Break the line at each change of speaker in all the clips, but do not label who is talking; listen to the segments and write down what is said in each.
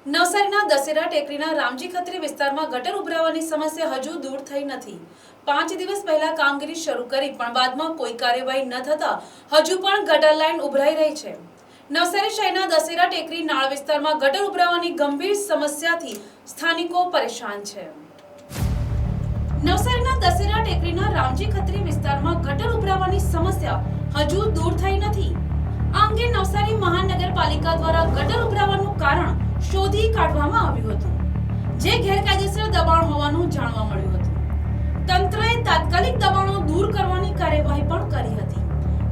નવસારીના દશેરા ટેકરીના રામજી ખત્રી વિસ્તારમાં ગટર ઉભરાવાની સમસ્યા હજુ દૂર થઈ નથી। 5 દિવસ પહેલા કામગીરી શરૂ કરી પણ બાદમાં કોઈ કાર્યવાહી ન થતા હજુ પણ ગટર લાઇન ઉભરાઈ રહી છે। નવસારી શહેરના દશેરા ટેકરી નાળ વિસ્તારમાં ગટર ઉભરાવાની ગંભીર સમસ્યાથી સ્થાનિકો પરેશાન છે। નવસારીના દશેરા ટેકરીના રામજી ખત્રી વિસ્તારમાં ગટર ઉભરાવાની સમસ્યા હજુ દૂર થઈ નથી। આ અંગે નવસારી મહાનગરપાલિકા દ્વારા ગટર ઉભરાવાનું કારણ શોધી કાઢવામાં આવ્યું હતું, જે ગેરકાયદેસર દબાણ હોવાનું જાણવા મળ્યું હતું। તંત્રએ તાત્કાલિક દબાણો દૂર કરવાની કાર્યવાહી પણ કરી હતી।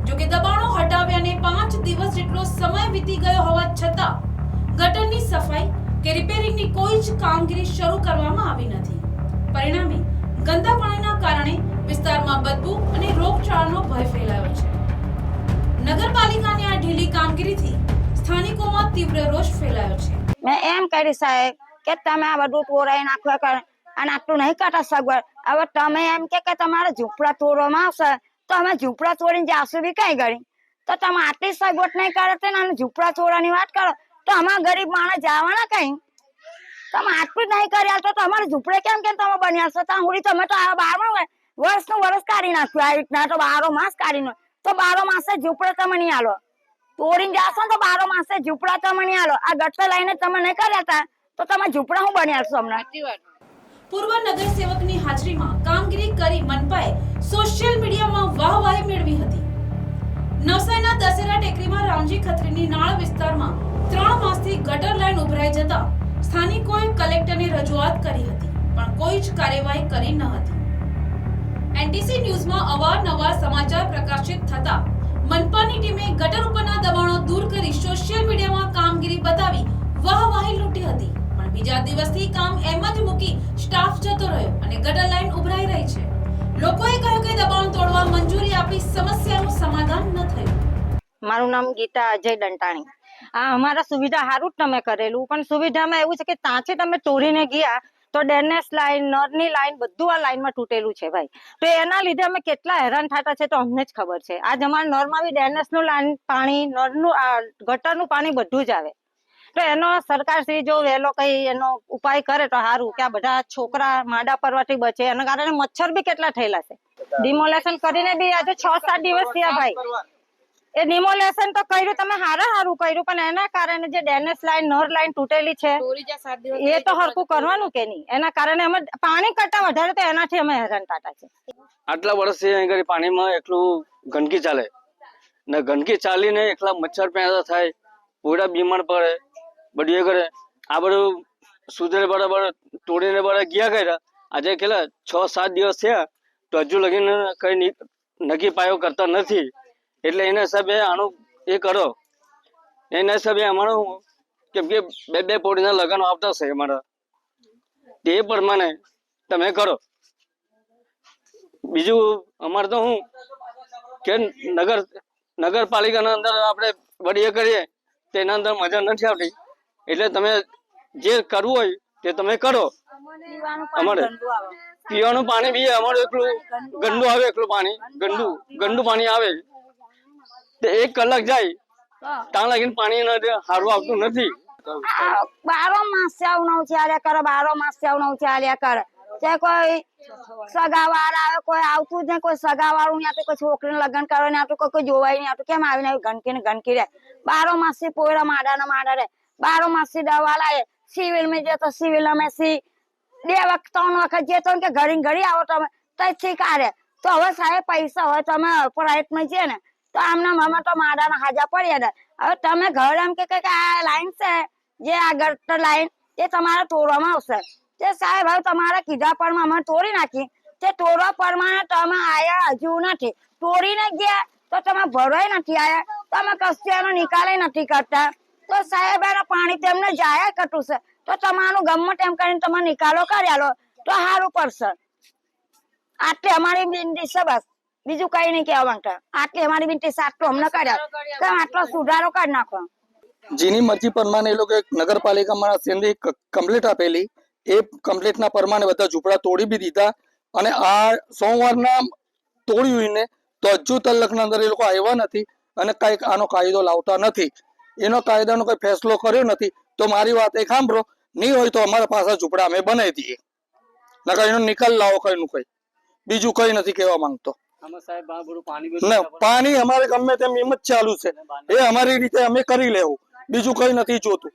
જો કે દબાણો હટાવ્યાને 5 દિવસ જેટલો સમય વીતી ગયો હોવા છતાં ગટરની સફાઈ કે રિપેરિંગની કોઈ જ કામગીરી શરૂ કરવામાં આવી નથી। પરિણામે ગંદા પાણીના કારણે વિસ્તારમાં બદબુ અને રોગચાળાનો ભય ફેલાયો છે। નગરપાલિકાની આ ઢીલી કામગીરીથી સ્થાનિકોમાં તીવ્ર રોષ ફેલાયો છે।
मैं एम करी साहेब के तमे आ बधु तोड़ाई नाखवा कर અને આટલું નહીં કાઢા સગવડ। હવે તમે એમ કે તમારે ઝૂંપડા તોડવામાં આવશે તો અમે ઝૂંપડા તોડીને જાશું બી કઈ ગળી, તો તમે આટલી સગવડ નહીં કરે ને ઝૂંપડા તોડવાની વાત કરો તો અમારા ગરીબ માણસ જવાના કઈ? તમે આટલું જ નહીં કરી તો તમારે ઝૂંપડે કેમ તમે બન્યા છો? ત્યાં હુડી તમે તો આ 12મા વર્ષનું વર્ષ કાઢી નાખ્યું આવી રીતના, તો 12 માસ કાઢી તો 12 માસે ઝૂંપડે તમે નહીં આલો, તોડીને જાશો તો 12 માસે ઝૂંપડા તમે નહીં આલો। આ ગટર લાઈને તમે નહીં કર્યા હતા તો તમે ઝૂંપડા હું બન્યા છો હમણાં?
પૂર્વ નગરસેવકની હાજરીમાં કામગીરી કરી મનપાએ સોશિયલ મીડિયામાં વાહવાહી મેળવી હતી। નવસારીના દશેરા ટેકરીમાં રામજી ખત્રીની નાળ વિસ્તારમાં 3 માસથી ગટર લાઈન ઉભરાઈ જતા સ્થાનિકોએ કલેક્ટરને રજૂઆત કરી હતી, પણ કોઈ જ કાર્યવાહી કરી ન હતી। એનટીસી ન્યૂઝમાં અવારનવાર સમાચાર પ્રકાશિત થતા મનપાની ટીમે ગટર ઉપરના દબાણો દૂર કરી સોશિયલ મીડિયામાં કામગીરી બતાવી વાહવાહી લૂંટી હતી, પણ બીજા દિવસથી કામ એમ જ મૂકી સ્ટાફ જતો રહ્યો અને ગટર લાઈન ઉભરાઈ રહી છે। લોકોએ કહ્યું કે દબાણ તોડવા મંજૂરી આપી સમસ્યાનું સમાધાન ન થયું।
મારું નામ ગીતા અજય દંટાણી। આ અમારા સુવિધા સારું જ તમે કરેલું, પણ સુવિધામાં એવું છે કે ત્યાંથી તમે તોડીને ગયા તો ડેનેસ લાઈન, નરની લાઈન બધું આ લાઈનમાં તૂટેલું છે ભાઈ। તો એના લીધે અમે કેટલા હેરાન થતા છે તો અમને જ ખબર છે। આજ અમારા નરમાં બી ડેનેસનું લાઈન પાણી, નરનું ગટરનું પાણી બધું જ આવે। તો એનો સરકાર શ્રી જો વહેલો કઈ એનો ઉપાય કરે તો સારું, કે આ બધા છોકરા માદા પડવાથી બચે। એના કારણે મચ્છર બી કેટલા થયેલા છે। ડિમોલેશન કરીને બી આજે 6-7 દિવસ થયા ભાઈ। એ ડિમોલેશન તો કર્યું તમે સારું કર્યું, પણ એના કારણે જે ડેનેસ લાઈન, નર લાઈન તૂટેલી છે એ તો હરખું કરવાનું કે નહીં? એના કારણે અમે પાણી કરતા વધારે તો એનાથી અમે હેરાન થતા છે।
આટલા વર્ષથી અહીં પાણીમાં એટલું ગંદકી ચાલે ને, ગંદકી ચાલીને એકલા મચ્છર પેદા થાય, પૂરા બીમાર પડે, બધું કરે। આ બધું સુધરે બરાબર તોડીને બરાબર ગયા કર્યા। આજે કેટલા 6-7 દિવસ થયા તો હજુ લગીને કઈ નક્કી પાયો કરતા નથી। એટલે એના હિસાબે આનું એ કરો, એના હિસાબે અમારું કેમ કે 2 પોડીના લગ્ન આવતા છે અમારા, તે પ્રમાણે તમે કરો। બીજું અમારે તો હું કે નગરપાલિકાના અંદર આપણે વડીએ કરીએ તેના અંદર મજા નથી આવતી, એટલે તમે જે કરવું હોય તે તમે કરો। અમારે પીવાનું પાણી બી અમારું એટલું ગંદુ આવે, એટલું પાણી ગંદુ પાણી આવે, 1 કલાક જાય ત્યાં લાગીને પાણી સારું આવતું નથી।
12 માસ આવું નવું ચાલ્યા કરે, 12 માસ આવું નવું ચાલ્યા કરે। તે કોઈ સગાવાળા આવે, કોઈ આવતું જ નહીં, કોઈ સગાવાળું નહીં આવતું, કોઈ છોકરીને લગ્ન કરવા નહીં આવતું, કોઈ જોવાય નહીં આવતું, કેમ આવીને ગંદકી રહે? 12 માસથી પોયડા માડા રહે, 12 માસથી દવા લાવે, સિવિલ માં જતો સિવિલ અમે 2 વખત 3 વખત જતો કે ઘડી આવો તમે તઈથી કાઢે। તો હવે સાહેબ પૈસા હોય તમે પ્રાઇવેટ માં છે ને તો આમના મામા તો માડાના હાજા પડ્યા। હવે તમે ઘર એમ કે આ લાઈન છે જે આ ગટર લાઈન એ તમારે તોડવામાં આવશે, તે સાહેબ હવે તમારા કીધા પણ અમે તોડી નાખી, તે તોડવા પ્રમાણે તમે આયા હજુ નથી, તોડીને ગયા તો તમે ભરોય નથી આયા, તમે કશું એનો નિકાલ નથી કરતા। તો સાહેબ એનો પાણી તેમને જાયા કટું છે, તો તમારું ગમે તેમ કરીને તમે નિકાલો કરી આલો તો સારું પડશે। આટલી અમારી વિનંતી છે, બસ બીજું કઈ નહીં કહેવા માંગતા। આટલી અમારી વિનંતી છે, આટલું અમને કર્યા આટલો સુધારો કરી નાખો।
જેની મરજી પ્રમાણે એ લોકો નગરપાલિકામાં સેન્દ્રી કમ્પ્લીટ આપેલી, એ કમ્પ્લીટના પ્રમાણે બધા ઝૂંપડા તોડી બી દીધા, અને આ સોમવારના તોડ્યું ને તો હજુ તલકના અંદર એ લોકો આવ્યા નથી અને કઈક આનો કાયદો લાવતા નથી। એનો કાયદાનો કોઈ ફેસલો કર્યો નથી. તો મારી વાત એક સાંભળો, નહીં હોય તો અમારા પાસે ઝૂંપડા અમે બનાવી દઈએ, નકર એનો નિકાલ લાવો કઈનું કઈ. બીજું કઈ નથી કહેવા માંગતો. ના, પાણી અમારે ગમે તેમ એમ જ ચાલુ છે, એ અમારી રીતે અમે કરી લેવું, બીજું કઈ નથી જોતું.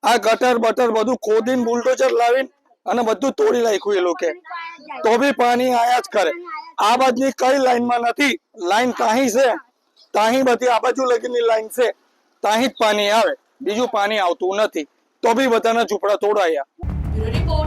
આ ગટર બટર બધું ખોદીને બુલડોઝર લાવીને અને બધું તોડી નાખ્યું એ લોકો, તો બી પાણી આયા જ કરે. આ બાજુની કઈ લાઈનમાં નથી, લાઈન તાહી છે, તાહી બધી આ બાજુ લગીની લાઈન છે, તાહી જ પાણી આવે, બીજું પાણી આવતું નથી, તો બી બધાના ઝૂંપડા તોડાયા.
Bureau report